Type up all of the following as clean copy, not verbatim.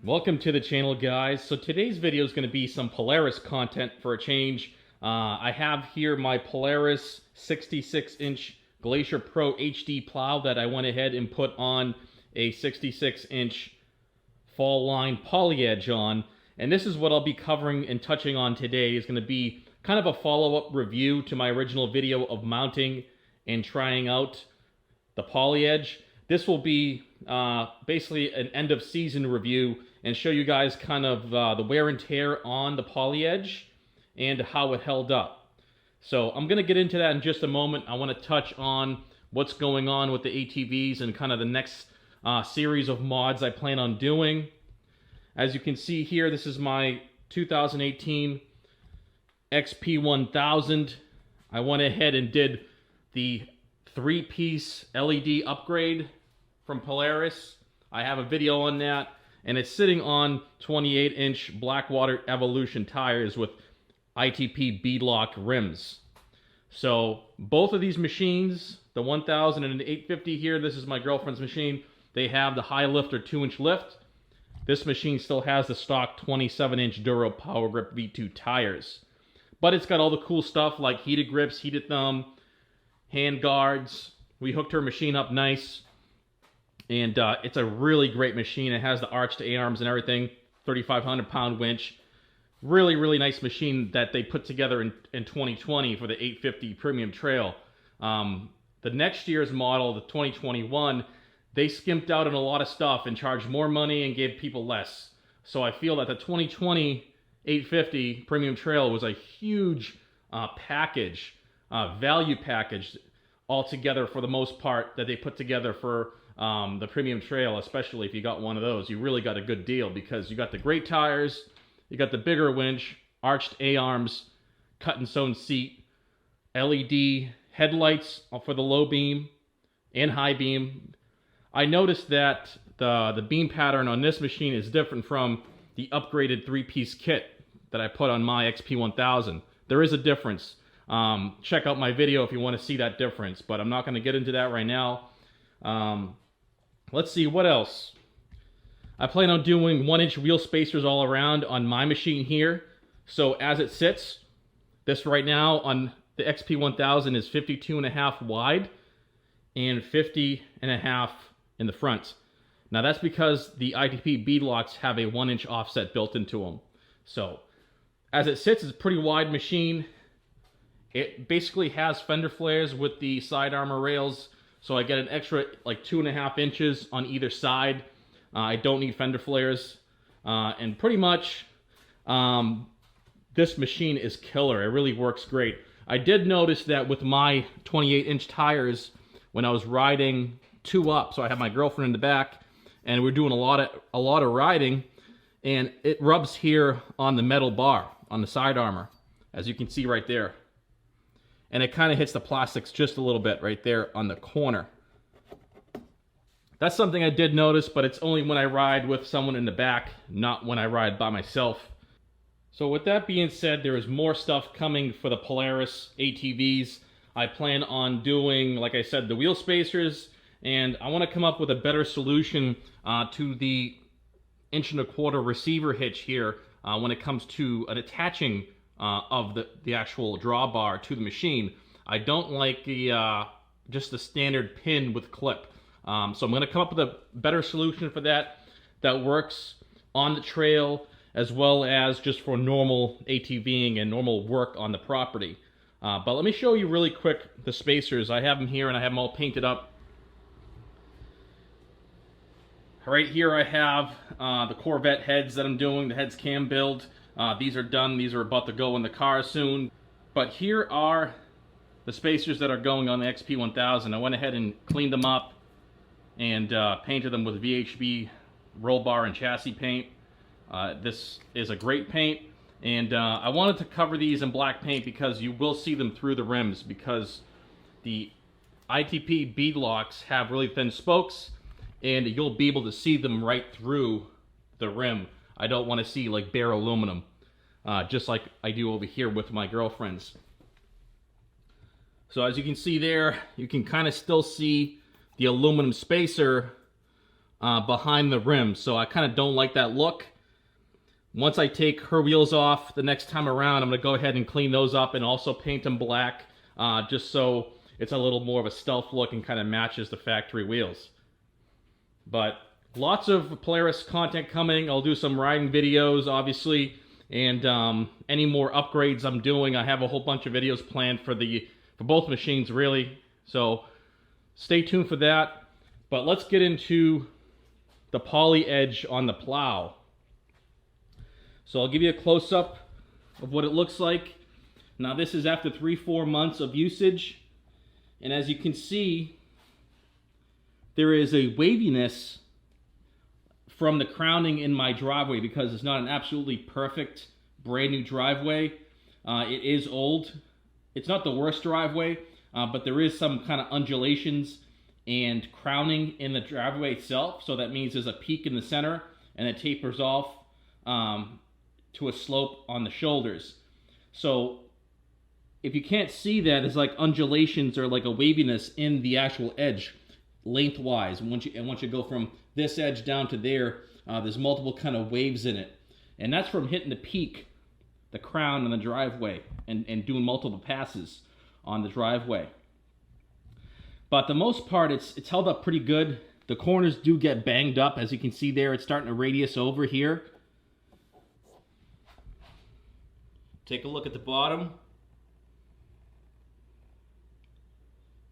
Welcome to the channel, guys. So today's video is going to be some Polaris content for a change. I have here my Polaris 66-inch Glacier Pro HD plow that I went ahead and put on a 66-inch FALLline poly edge on. And this is what I'll be covering and touching on today. Is going to be kind of a follow-up review to my original video of mounting and trying out the poly edge. This will be basically an end of season review and show you guys kind of the wear and tear on the poly edge and how it held up. So I'm going to get into that in just a moment. I want to touch on what's going on with the ATVs and kind of the next series of mods I plan on doing. As you can see here, this is my 2018 XP1000. I went ahead and did the 3-piece LED upgrade from Polaris. I have a video on that, and it's sitting on 28-inch Blackwater Evolution tires with ITP beadlock rims. So both of these machines, the 1000 and the 850 here, this is my girlfriend's machine, they have the high lift or 2-inch lift. This machine still has the stock 27-inch Duro Power Grip V2 tires. But it's got all the cool stuff like heated grips, heated thumb, hand guards. We hooked her machine up nice. And it's a really great machine. It has the arched A-arms and everything, 3,500-pound winch. Really, really nice machine that they put together in 2020 for the 850 Premium Trail. The next year's model, the 2021, they skimped out on a lot of stuff and charged more money and gave people less. So I feel that the 2020 850 Premium Trail was a huge package, value package altogether for the most part that they put together for the Premium Trail, especially if you got one of those. You really got a good deal because you got the great tires, you got the bigger winch, arched A-arms, cut and sewn seat, LED headlights for the low beam and high beam. I noticed that the beam pattern on this machine is different from the upgraded 3-piece kit that I put on my XP1000. There is a difference. Check out my video if you want to see that difference, but I'm not going to get into that right now. Let's see, what else? I plan on doing 1-inch wheel spacers all around on my machine here. So as it sits, this right now on the XP1000 is 52.5 wide and 50.5 in the front. Now that's because the ITP beadlocks have a 1-inch offset built into them. So as it sits, it's a pretty wide machine. It basically has fender flares with the side armor rails. So I get an extra like 2.5 inches on either side. I don't need fender flares. And pretty much this machine is killer. It really works great. I did notice that with my 28-inch tires, when I was riding 2 up, so I have my girlfriend in the back, and we're doing a lot of riding, and it rubs here on the metal bar, on the side armor, as you can see right there. And it kind of hits the plastics just a little bit right there on the corner. That's something I did notice, but it's only when I ride with someone in the back, not when I ride by myself. So with that being said, there is more stuff coming for the Polaris ATVs. I plan on doing, like I said, the wheel spacers, and I want to come up with a better solution to the 1.25-inch receiver hitch here when it comes to an attaching of the actual drawbar to the machine. I don't like the just the standard pin with clip. So I'm going to come up with a better solution for that works on the trail as well as just for normal ATVing and normal work on the property. But let me show you really quick the spacers. I have them here and I have them all painted up. Right here I have the Corvette heads that I'm doing, the heads cam build. These are done. These are about to go in the car soon. But here are the spacers that are going on the XP1000. I went ahead and cleaned them up and painted them with VHB roll bar and chassis paint. This is a great paint, and I wanted to cover these in black paint because you will see them through the rims because the ITP beadlocks have really thin spokes and you'll be able to see them right through the rim. I don't want to see like bare aluminum, just like I do over here with my girlfriend's. So as you can see there, you can kind of still see the aluminum spacer behind the rim. So I kind of don't like that look. Once I take her wheels off the next time around, I'm going to go ahead and clean those up and also paint them black, just so it's a little more of a stealth look and kind of matches the factory wheels. But lots of Polaris content coming. I'll do some riding videos, obviously, and any more upgrades I'm doing. I have a whole bunch of videos planned for both machines, really. So stay tuned for that. But let's get into the poly edge on the Plow. So I'll give you a close-up of what it looks like. Now this is after 3-4 months of usage. And as you can see, there is a waviness from the crowning in my driveway because it's not an absolutely perfect brand new driveway. It is old. It's not the worst driveway, but there is some kind of undulations and crowning in the driveway itself. So that means there's a peak in the center and it tapers off to a slope on the shoulders. So if you can't see that, it's like undulations or like a waviness in the actual edge lengthwise. And once you go from this edge down to there, there's multiple kind of waves in it. And that's from hitting the peak, the crown on the driveway, and doing multiple passes on the driveway. But the most part, it's held up pretty good. The corners do get banged up. As you can see there, it's starting to radius over here. Take a look at the bottom.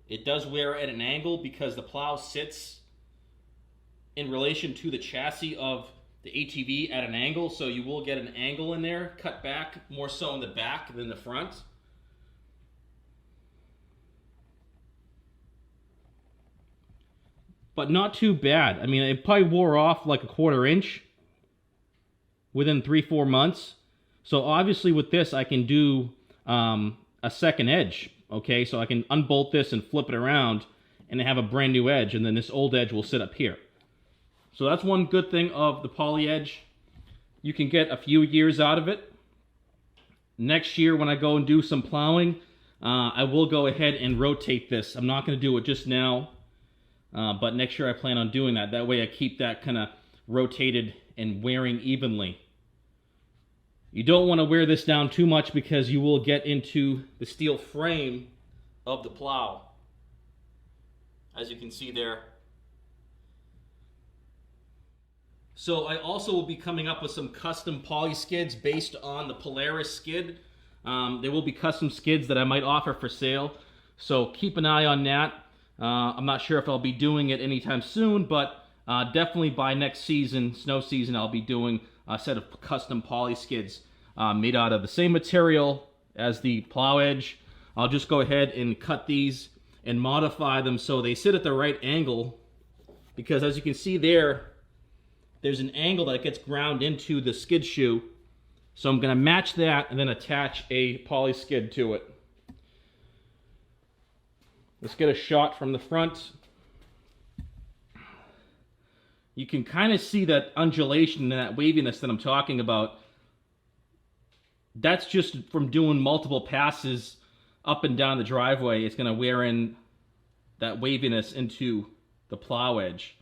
It does wear at an angle because the Plow sits in relation to the chassis of the ATV at an angle, so you will get an angle in there, cut back, more so in the back than the front. But not too bad. I mean, it probably wore off like a 1/4 inch within 3-4 months. So obviously with this, I can do a second edge, okay? So I can unbolt this and flip it around and have a brand new edge, and then this old edge will sit up here. So that's one good thing of the poly edge. You can get a few years out of it. Next year when I go and do some plowing, I will go ahead and rotate this. I'm not going to do it just now, but next year I plan on doing that. That way I keep that kind of rotated and wearing evenly. You don't want to wear this down too much because you will get into the steel frame of the Plow, as you can see there. So I also will be coming up with some custom poly skids based on the Polaris skid. There will be custom skids that I might offer for sale, so keep an eye on that. I'm not sure if I'll be doing it anytime soon, but definitely by next season, snow season, I'll be doing a set of custom poly skids made out of the same material as the Plow edge. I'll just go ahead and cut these and modify them so they sit at the right angle, because as you can see there's an angle that gets ground into the skid shoe. So I'm going to match that and then attach a poly skid to it. Let's get a shot from the front. You can kind of see that undulation and that waviness that I'm talking about. That's just from doing multiple passes up and down the driveway. It's going to wear in that waviness into the Plow edge.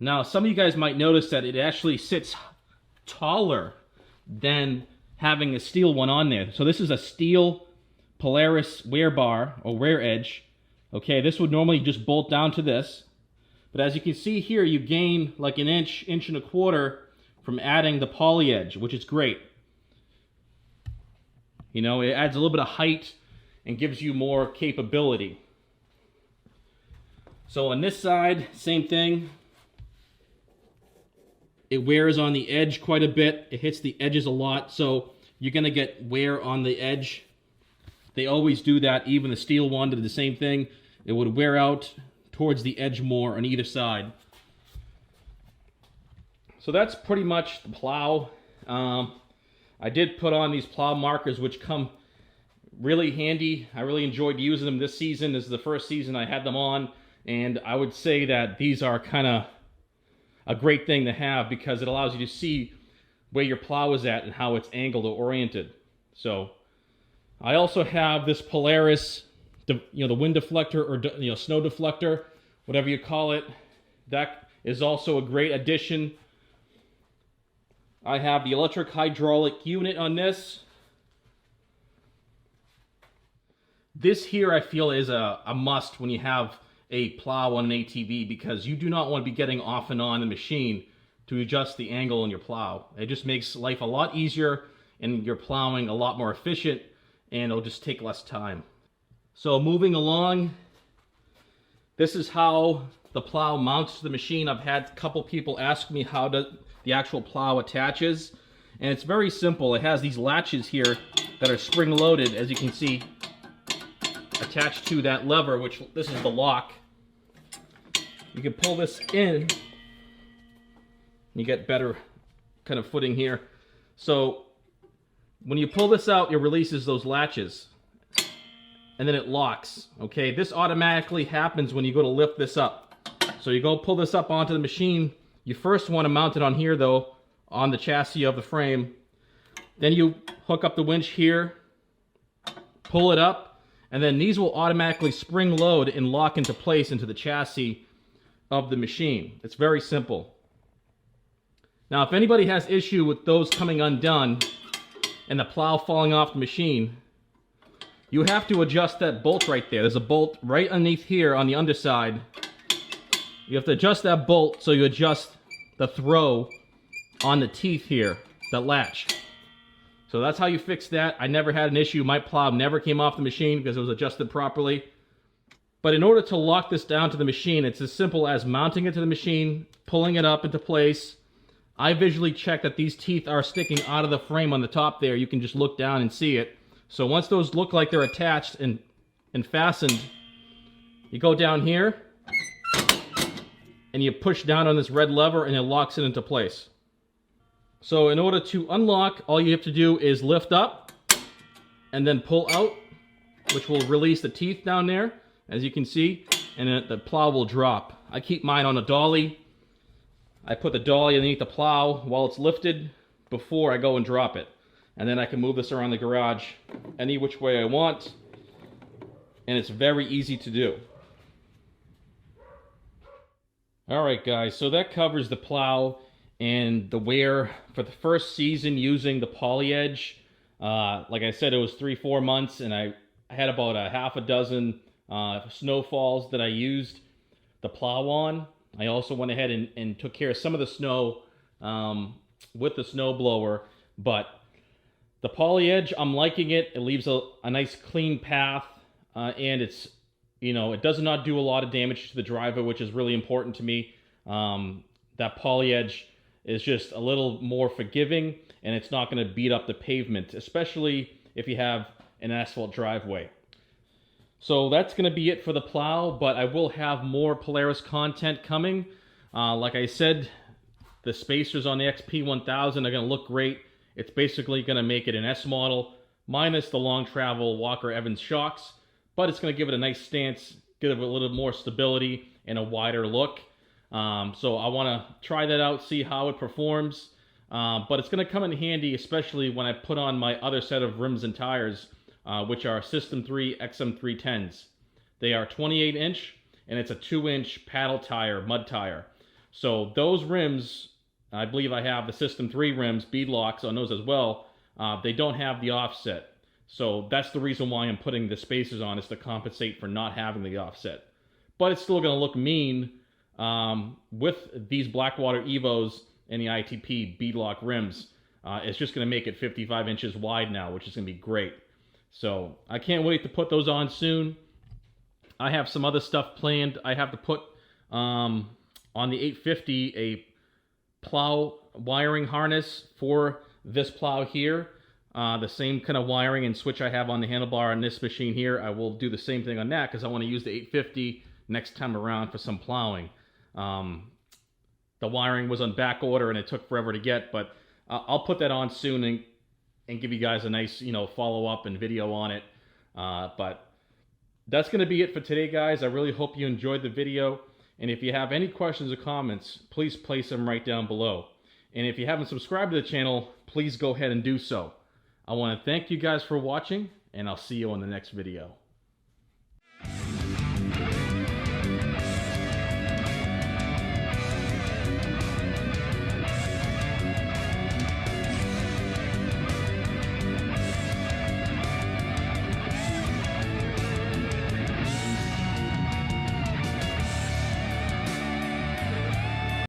Now, some of you guys might notice that it actually sits taller than having a steel one on there. So this is a steel Polaris wear bar or wear edge. Okay, this would normally just bolt down to this. But as you can see here, you gain like an inch, inch and a quarter from adding the poly edge, which is great. You know, it adds a little bit of height and gives you more capability. So on this side, same thing. It wears on the edge quite a bit. It hits the edges a lot, so you're going to get wear on the edge. They always do that. Even the steel one did the same thing. It would wear out towards the edge more on either side. So that's pretty much the Plow. I did put on these Plow markers, which come really handy. I really enjoyed using them this season. This is the first season I had them on, and I would say that these are kind of a great thing to have because it allows you to see where your Plow is at and how it's angled or oriented. So I also have this Polaris, the wind deflector or snow deflector whatever you call it. That is also a great addition. I have the electric hydraulic unit on this. This here I feel is a must when you have a plow on an ATV, because you do not want to be getting off and on the machine to adjust the angle in your plow. It just makes life a lot easier and your plowing a lot more efficient, and it'll just take less time. So moving along, this is how the plow mounts to the machine. I've had a couple people ask me how the actual plow attaches, and it's very simple. It has these latches here that are spring loaded, as you can see, attached to that lever, which this is the lock. You can pull this in, you get better kind of footing here. So when you pull this out, it releases those latches, and then it locks. Okay, this automatically happens when you go to lift this up. So you go pull this up onto the machine. You first want to mount it on here though, on the chassis of the frame. Then you hook up the winch here, pull it up, and then these will automatically spring load and lock into place into the chassis of the machine. It's very simple. Now, if anybody has issue with those coming undone and the plow falling off the machine, you have to adjust that bolt right there. There's a bolt right underneath here on the underside. You have to adjust that bolt so you adjust the throw on the teeth here, that latch. So that's how you fix that. I never had an issue. My plow never came off the machine because it was adjusted properly. But in order to lock this down to the machine, it's as simple as mounting it to the machine, pulling it up into place. I visually check that these teeth are sticking out of the frame on the top there. You can just look down and see it. So once those look like they're attached and fastened, you go down here and you push down on this red lever and it locks it into place. So in order to unlock, all you have to do is lift up and then pull out, which will release the teeth down there, as you can see, and then the plow will drop. I keep mine on a dolly. I put the dolly underneath the plow while it's lifted before I go and drop it. And then I can move this around the garage any which way I want, and it's very easy to do. Alright guys, so that covers the plow and the wear for the first season using the Poly Edge. Like I said, it was 3-4 months, and I had about a half a dozen snowfalls that I used the plow on. I also went ahead and took care of some of the snow with the snow blower, but the Poly Edge, I'm liking it. It leaves a nice clean path, and it's, you know, it does not do a lot of damage to the driver, which is really important to me. That Poly Edge is just a little more forgiving, and it's not going to beat up the pavement, especially if you have an asphalt driveway. So that's going to be it for the plow, but I will have more Polaris content coming. Like I said, the spacers on the XP1000 are going to look great. It's basically going to make it an S model, minus the long travel Walker Evans shocks, but it's going to give it a nice stance, give it a little more stability and a wider look. So I want to try that out, see how it performs. But it's going to come in handy, especially when I put on my other set of rims and tires, which are System 3 XM310s. They are 28-inch, and it's a 2-inch paddle tire, mud tire. So those rims, I believe I have the System 3 rims, bead locks on those as well. They don't have the offset. So that's the reason why I'm putting the spacers on, is to compensate for not having the offset. But it's still going to look mean with these Blackwater Evos and the ITP beadlock rims. It's just going to make it 55 inches wide now, which is going to be great. So I can't wait to put those on soon. I have some other stuff planned. I have to put on the 850 a plow wiring harness for this plow here. The same kind of wiring and switch I have on the handlebar on this machine here. I will do the same thing on that because I want to use the 850 next time around for some plowing. The wiring was on back order and it took forever to get, but I'll put that on soon and give you guys a nice, you know, follow-up and video on it. But that's going to be it for today, guys. I really hope you enjoyed the video. And if you have any questions or comments, please place them right down below. And if you haven't subscribed to the channel, please go ahead and do so. I want to thank you guys for watching, and I'll see you on the next video.